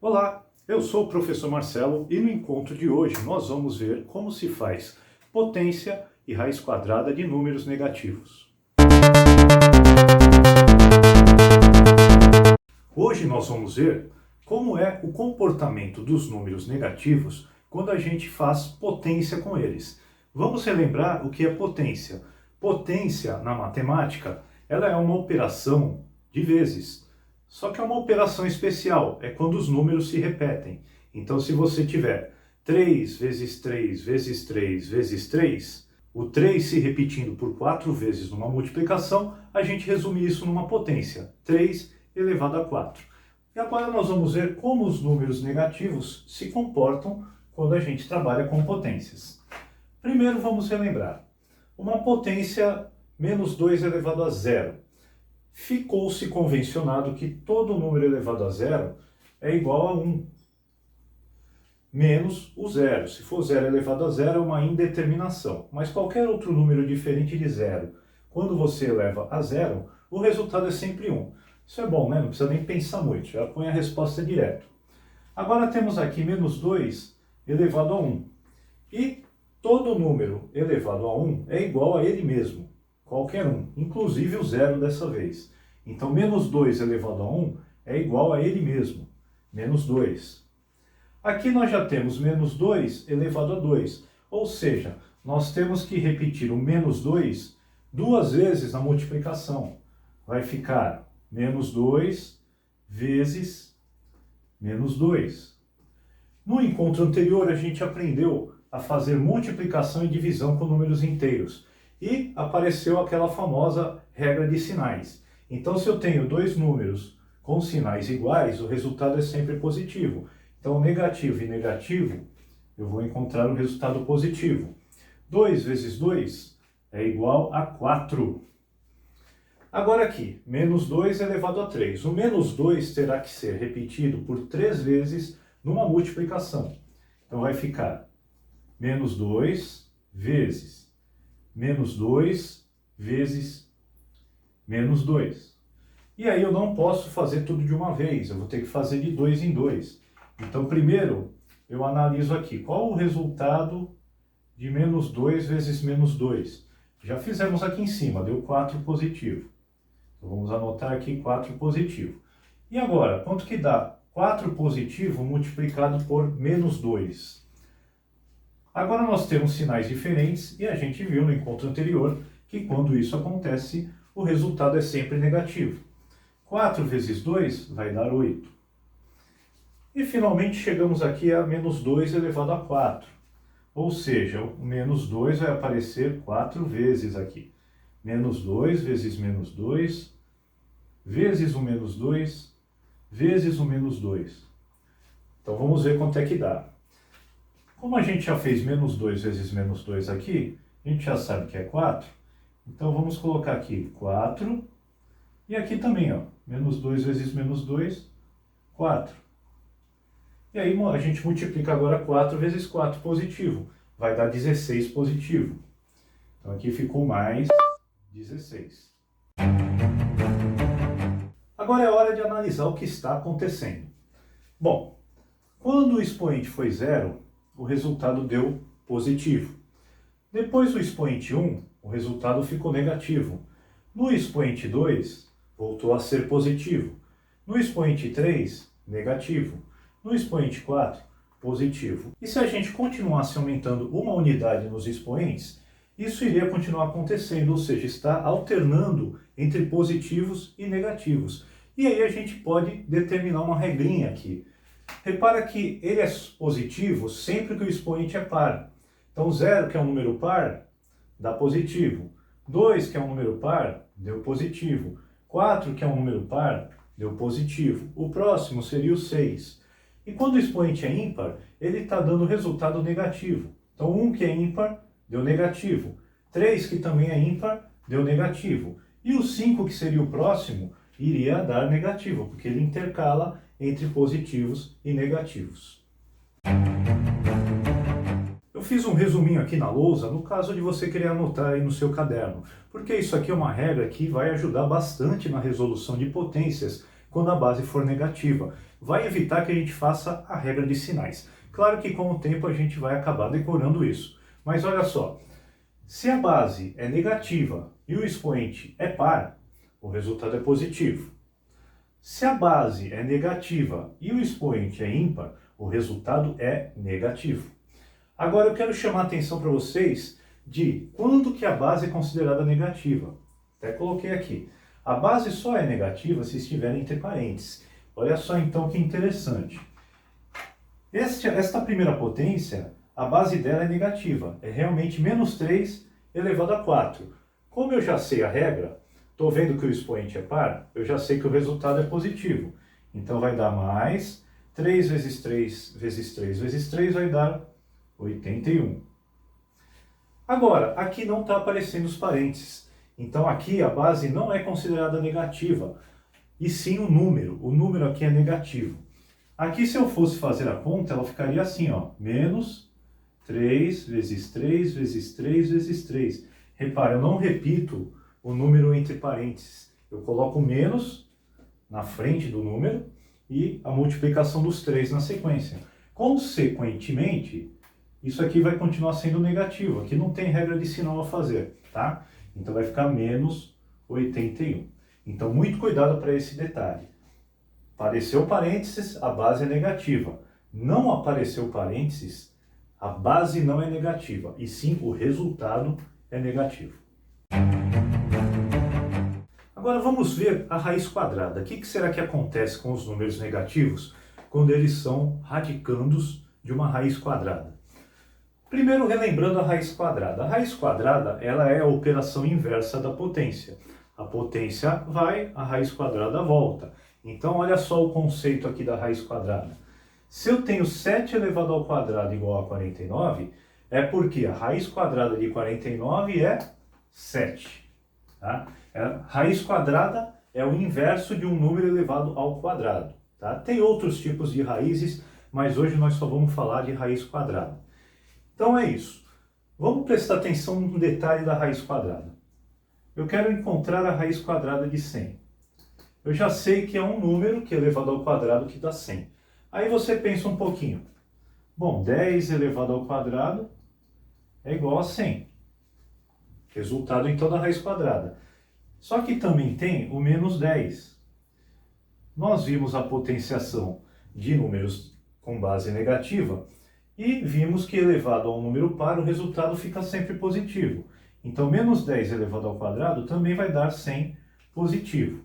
Olá, eu sou o professor Marcelo e no encontro de hoje nós vamos ver como se faz potência e raiz quadrada de números negativos. Hoje nós vamos ver como é o comportamento dos números negativos quando a gente faz potência com eles. Vamos relembrar o que é potência. Potência, na matemática, ela é uma operação de vezes. Só que é uma operação especial, é quando os números se repetem. Então, se você tiver 3 vezes 3 vezes 3 vezes 3, o 3 se repetindo por 4 vezes numa multiplicação, a gente resume isso numa potência, 3 elevado a 4. E agora nós vamos ver como os números negativos se comportam quando a gente trabalha com potências. Primeiro vamos relembrar. Uma potência menos 2 elevado a zero. Ficou-se convencionado que todo número elevado a zero é igual a 1, menos o zero. Se for zero elevado a zero é uma indeterminação, mas qualquer outro número diferente de zero, quando você eleva a zero, o resultado é sempre 1. Isso é bom, né? Não precisa nem pensar muito, já põe a resposta direto. Agora temos aqui menos 2 elevado a 1. E todo número elevado a 1 é igual a ele mesmo. Qualquer um, inclusive o zero dessa vez. Então, menos 2 elevado a 1 é igual a ele mesmo, menos 2. Aqui nós já temos menos 2 elevado a 2, ou seja, nós temos que repetir o menos 2 duas vezes na multiplicação. Vai ficar menos 2 vezes menos 2. No encontro anterior, a gente aprendeu a fazer multiplicação e divisão com números inteiros. E apareceu aquela famosa regra de sinais. Então, se eu tenho dois números com sinais iguais, o resultado é sempre positivo. Então, negativo e negativo, eu vou encontrar o resultado positivo. 2 vezes 2 é igual a 4. Agora aqui, menos 2 elevado a 3. O menos 2 terá que ser repetido por 3 vezes numa multiplicação. Então, vai ficar menos 2 vezes menos 2 vezes menos 2. E aí eu não posso fazer tudo de uma vez, eu vou ter que fazer de 2 em 2. Então, primeiro, eu analiso aqui, qual o resultado de menos 2 vezes menos 2? Já fizemos aqui em cima, deu 4 positivo. Então, vamos anotar aqui 4 positivo. E agora, quanto que dá 4 positivo multiplicado por menos 2? Agora nós temos sinais diferentes e a gente viu no encontro anterior que quando isso acontece, o resultado é sempre negativo. 4 vezes 2 vai dar 8. E finalmente chegamos aqui a menos 2 elevado a 4. Ou seja, o menos 2 vai aparecer 4 vezes aqui. Menos 2 vezes menos 2, vezes o menos 2, vezes o menos 2. Então vamos ver quanto é que dá. Como a gente já fez menos 2 vezes menos 2 aqui, a gente já sabe que é 4. Então vamos colocar aqui 4. E aqui também, ó, menos 2 vezes menos 2, 4. E aí a gente multiplica agora 4 vezes 4 positivo. Vai dar 16 positivo. Então aqui ficou mais 16. Agora é hora de analisar o que está acontecendo. Bom, quando o expoente foi zero, o resultado deu positivo. Depois do expoente 1, o resultado ficou negativo. No expoente 2, voltou a ser positivo. No expoente 3, negativo. No expoente 4, positivo. E se a gente continuasse aumentando uma unidade nos expoentes, isso iria continuar acontecendo, ou seja, está alternando entre positivos e negativos. E aí a gente pode determinar uma regrinha aqui. Repara que ele é positivo sempre que o expoente é par. Então 0, que é um número par, dá positivo. 2, que é um número par, deu positivo. 4, que é um número par, deu positivo. O próximo seria o 6. E quando o expoente é ímpar, ele está dando resultado negativo. Então 1, que é ímpar, deu negativo. 3, que também é ímpar, deu negativo. E o 5, que seria o próximo, iria dar negativo, porque ele intercala entre positivos e negativos. Eu fiz um resuminho aqui na lousa, no caso de você querer anotar aí no seu caderno, porque isso aqui é uma regra que vai ajudar bastante na resolução de potências quando a base for negativa. Vai evitar que a gente faça a regra de sinais. Claro que com o tempo a gente vai acabar decorando isso. Mas olha só, se a base é negativa e o expoente é par, o resultado é positivo. Se a base é negativa e o expoente é ímpar, o resultado é negativo. Agora eu quero chamar a atenção para vocês de quando que a base é considerada negativa. Até coloquei aqui. A base só é negativa se estiver entre parênteses. Olha só então que interessante. Esta primeira potência, a base dela é negativa. É realmente menos 3 elevado a 4. Como eu já sei a regra, estou vendo que o expoente é par, eu já sei que o resultado é positivo. Então vai dar mais 3 vezes 3 vezes 3 vezes 3 vai dar 81. Agora, aqui não está aparecendo os parênteses. Então aqui a base não é considerada negativa, e sim o número. O número aqui é negativo. Aqui se eu fosse fazer a conta, ela ficaria assim, ó, menos 3 vezes 3 vezes 3 vezes 3. Repara, eu não repito o número entre parênteses. Eu coloco menos na frente do número e a multiplicação dos 3 na sequência. Consequentemente, isso aqui vai continuar sendo negativo. Aqui não tem regra de sinal a fazer, tá? Então vai ficar menos 81. Então muito cuidado para esse detalhe. Apareceu parênteses, a base é negativa. Não apareceu parênteses, a base não é negativa, e sim o resultado é negativo. Agora vamos ver a raiz quadrada. O que será que acontece com os números negativos quando eles são radicandos de uma raiz quadrada? Primeiro, relembrando a raiz quadrada. A raiz quadrada, ela é a operação inversa da potência. A potência vai, a raiz quadrada volta. Então, olha só o conceito aqui da raiz quadrada. Se eu tenho 7 elevado ao quadrado igual a 49, é porque a raiz quadrada de 49 é 7. Tá? Raiz quadrada é o inverso de um número elevado ao quadrado. Tá? Tem outros tipos de raízes, mas hoje nós só vamos falar de raiz quadrada. Então é isso. Vamos prestar atenção no detalhe da raiz quadrada. Eu quero encontrar a raiz quadrada de 100. Eu já sei que é um número que é elevado ao quadrado que dá 100. Aí você pensa um pouquinho. Bom, 10 elevado ao quadrado é igual a 100. Resultado então da raiz quadrada. Só que também tem o menos 10. Nós vimos a potenciação de números com base negativa e vimos que elevado a um número par o resultado fica sempre positivo. Então menos 10 elevado ao quadrado também vai dar 100 positivo.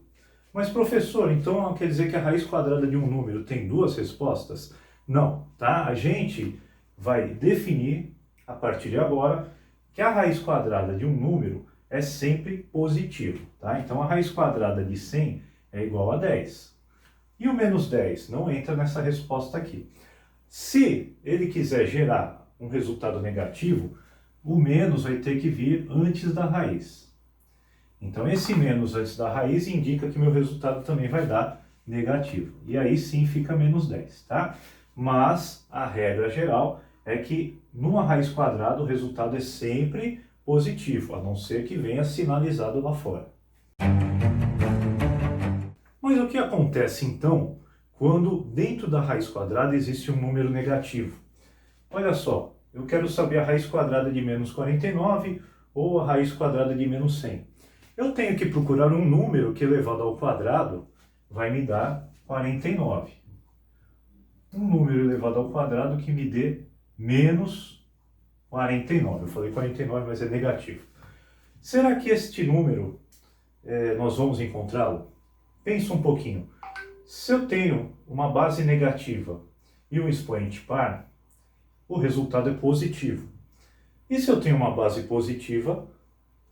Mas professor, então quer dizer que a raiz quadrada de um número tem duas respostas? Não, tá? A gente vai definir, a partir de agora, que a raiz quadrada de um número é sempre positivo, tá? Então a raiz quadrada de 100 é igual a 10. E o menos 10 não entra nessa resposta aqui. Se ele quiser gerar um resultado negativo, o menos vai ter que vir antes da raiz. Então esse menos antes da raiz indica que meu resultado também vai dar negativo. E aí sim fica menos 10, tá? Mas a regra geral é que numa raiz quadrada o resultado é sempre positivo, a não ser que venha sinalizado lá fora. Mas o que acontece então quando dentro da raiz quadrada existe um número negativo? Olha só, eu quero saber a raiz quadrada de menos 49 ou a raiz quadrada de menos 100. Eu tenho que procurar um número que elevado ao quadrado vai me dar 49. Um número elevado ao quadrado que me dê menos 49. Eu falei 49, mas é negativo. Será que este número nós vamos encontrá-lo? Pensa um pouquinho. Se eu tenho uma base negativa e um expoente par, o resultado é positivo. E se eu tenho uma base positiva,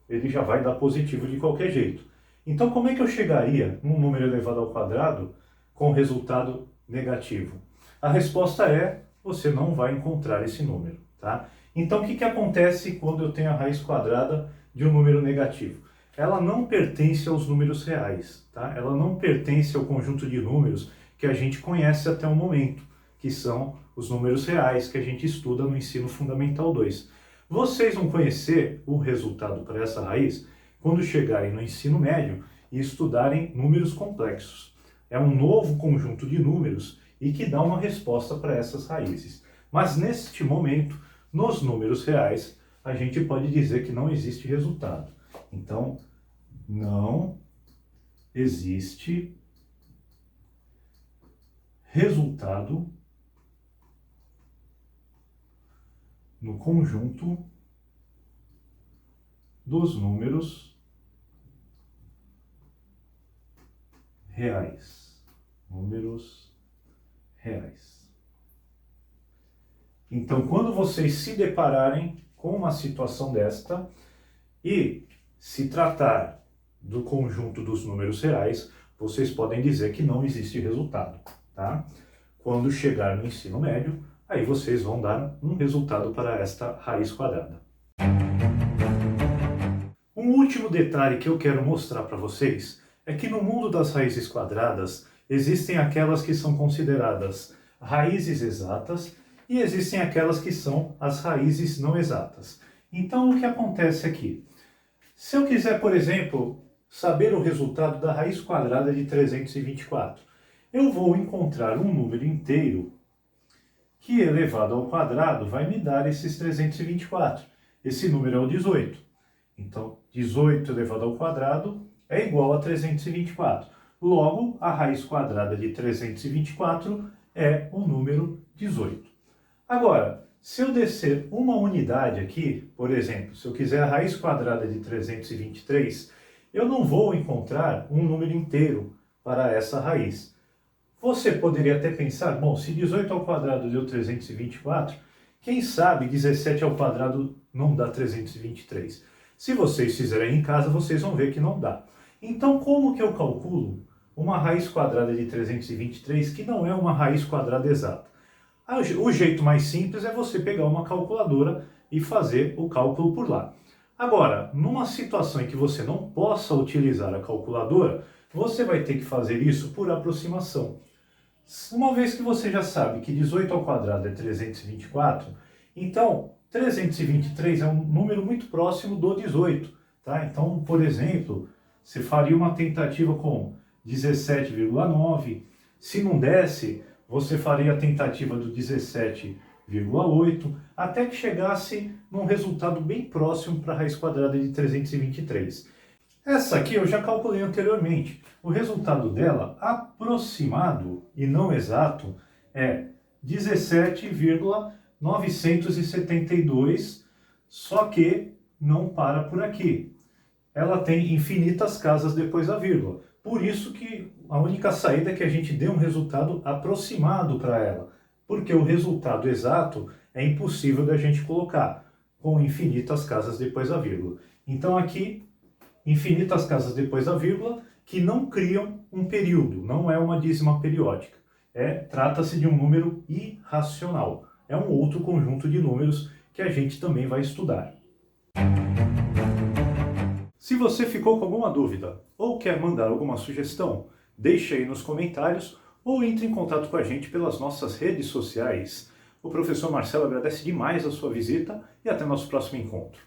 ele já vai dar positivo de qualquer jeito. Então, como é que eu chegaria num número elevado ao quadrado com resultado negativo? A resposta é, você não vai encontrar esse número, tá? Então, o que acontece quando eu tenho a raiz quadrada de um número negativo? Ela não pertence aos números reais, tá? Ela não pertence ao conjunto de números que a gente conhece até o momento, que são os números reais que a gente estuda no ensino fundamental 2. Vocês vão conhecer o resultado para essa raiz quando chegarem no ensino médio e estudarem números complexos. é um novo conjunto de números e que dá uma resposta para essas raízes. Mas neste momento, nos números reais, a gente pode dizer que não existe resultado. Então, não existe resultado no conjunto dos números reais. Números reais. Então, quando vocês se depararem com uma situação desta e se tratar do conjunto dos números reais, vocês podem dizer que não existe resultado, tá? Quando chegar no ensino médio, aí vocês vão dar um resultado para esta raiz quadrada. Um último detalhe que eu quero mostrar para vocês é que no mundo das raízes quadradas existem aquelas que são consideradas raízes exatas e existem aquelas que são as raízes não exatas. Então, o que acontece aqui? Se eu quiser, por exemplo, saber o resultado da raiz quadrada de 324, eu vou encontrar um número inteiro que, elevado ao quadrado, vai me dar esses 324. Esse número é o 18. Então, 18 elevado ao quadrado é igual a 324. Logo, a raiz quadrada de 324 é o número 18. Agora, se eu descer uma unidade aqui, por exemplo, se eu quiser a raiz quadrada de 323, eu não vou encontrar um número inteiro para essa raiz. Você poderia até pensar, bom, se 18 ao quadrado deu 324, quem sabe 17 ao quadrado não dá 323. Se vocês fizerem em casa, vocês vão ver que não dá. Então, como que eu calculo uma raiz quadrada de 323 que não é uma raiz quadrada exata? O jeito mais simples é você pegar uma calculadora e fazer o cálculo por lá. Agora, numa situação em que você não possa utilizar a calculadora, você vai ter que fazer isso por aproximação. Uma vez que você já sabe que 18 ao quadrado é 324, então 323 é um número muito próximo do 18. Tá? Então, por exemplo, você faria uma tentativa com 17,9. Se não desse, você faria a tentativa do 17,8, até que chegasse num resultado bem próximo para a raiz quadrada de 323. Essa aqui eu já calculei anteriormente. O resultado dela, aproximado e não exato, é 17,972, só que não para por aqui. Ela tem infinitas casas depois da vírgula. Por isso que a única saída é que a gente dê um resultado aproximado para ela, porque o resultado exato é impossível da gente colocar, com infinitas casas depois da vírgula. Então aqui, infinitas casas depois da vírgula, que não criam um período, não é uma dízima periódica. Trata-se de um número irracional. É um outro conjunto de números que a gente também vai estudar. Se você ficou com alguma dúvida ou quer mandar alguma sugestão, deixe aí nos comentários ou entre em contato com a gente pelas nossas redes sociais. O professor Marcelo agradece demais a sua visita e até nosso próximo encontro.